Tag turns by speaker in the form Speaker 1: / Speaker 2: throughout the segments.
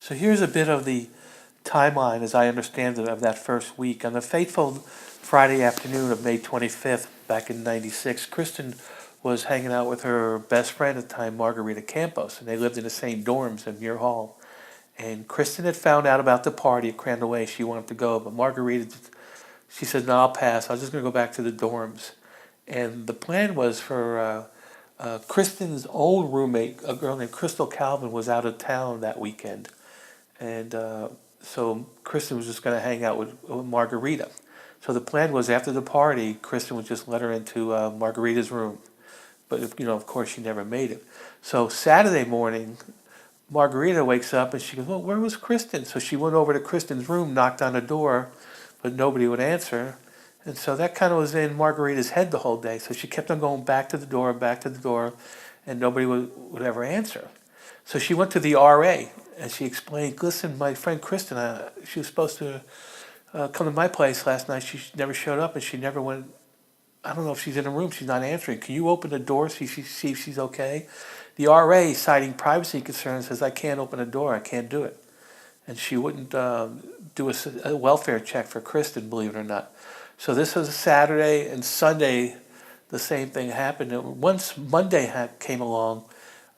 Speaker 1: So here's a bit of the timeline, as I understand it, of that first week. On the fateful Friday afternoon of May 25th, back in '96, Kristin was hanging out with her best friend at the time, Margarita Campos, and they lived in the same dorms in Muir Hall. And Kristin had found out about the party at Crandall Way. She wanted to go, but Margarita, she said, "No, I'll pass. I was just going to go back to the dorms." And the plan was for Kristin's old roommate, a girl named Crystal Calvin, was out of town that weekend. And so Kristin was just going to hang out with Margarita. So the plan was after the party, Kristin would just let her into Margarita's room. But, of course, she never made it. So Saturday morning, Margarita wakes up and she goes, "Well, where was Kristin?" So she went over to Kristin's room, knocked on the door, but nobody would answer. And so that kind of was in Margarita's head the whole day. So she kept on going back to the door, and nobody would ever answer. So she went to the RA and she explained, "Listen, my friend Kristin, she was supposed to come to my place last night. She never showed up and she never went. I don't know if she's in the room. She's not answering. Can you open the door, see if she's okay?" The RA, citing privacy concerns, says, "I can't open the door. I can't do it." And she wouldn't do a welfare check for Kristin, believe it or not. So this was a Saturday, and Sunday the same thing happened. And once Monday came along,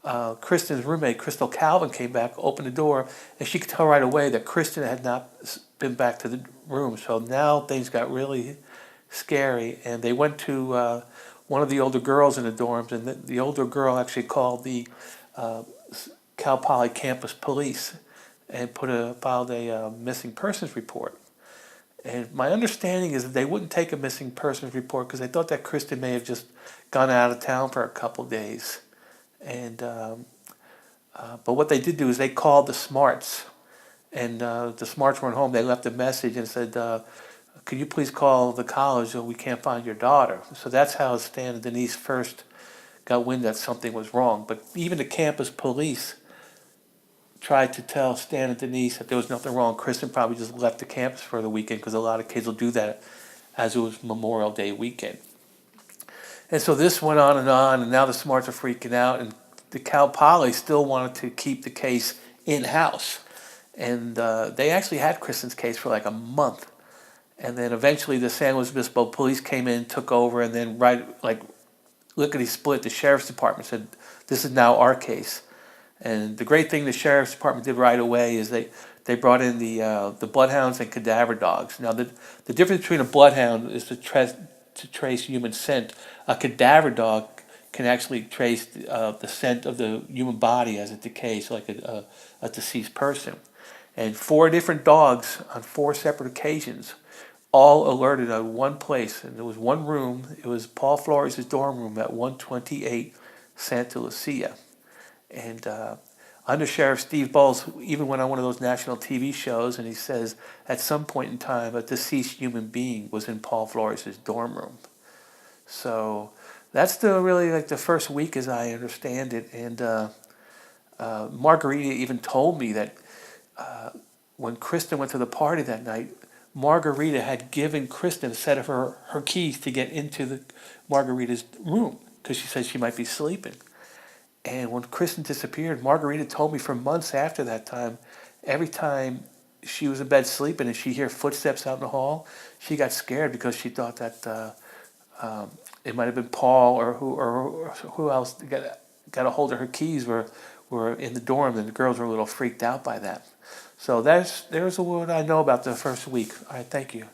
Speaker 1: Kristin's roommate, Crystal Calvin, came back, opened the door, and she could tell right away that Kristin had not been back to the room. So now things got really scary, and they went to one of the older girls in the dorms, and the older girl actually called the Cal Poly campus police and filed a missing persons report. And my understanding is that they wouldn't take a missing persons report because they thought that Kristin may have just gone out of town for a couple days. And but what they did do is they called the Smarts, and the Smarts weren't home. They left a message and said, "Could you please call the college? We can't find your daughter." So that's how Stan and Denise first got wind that something was wrong. But even the campus police tried to tell Stan and Denise that there was nothing wrong. Kristin probably just left the campus for the weekend because a lot of kids will do that as it was Memorial Day weekend. And so this went on, and now the Smarts are freaking out, and the Cal Poly still wanted to keep the case in-house. And they actually had Kristin's case for like a month. And then eventually the San Luis Obispo police came in, took over, and then lickety split, the sheriff's department said, "This is now our case." And the great thing the sheriff's department did right away is they brought in the bloodhounds and cadaver dogs. Now the difference between a bloodhound is to trace human scent. A cadaver dog can actually trace the scent of the human body as it decays, like a deceased person. And 4 different dogs on 4 separate occasions all alerted at one place, and there was one room. It was Paul Flores' dorm room at 128 Santa Lucia. And Under Sheriff Steve Bowles even went on one of those national TV shows, and he says at some point in time a deceased human being was in Paul Flores' dorm room. So that's really like the first week as I understand it. And Margarita even told me that when Kristin went to the party that night, Margarita had given Kristin a set of her keys to get into Margarita's room because she said she might be sleeping. And when Kristin disappeared, Margarita told me for months after that time, every time she was in bed sleeping and she'd hear footsteps out in the hall, she got scared because she thought that it might have been Paul or who else got a hold of her keys were in the dorm, and the girls were a little freaked out by that. So there's what I know about the first week. All right, thank you.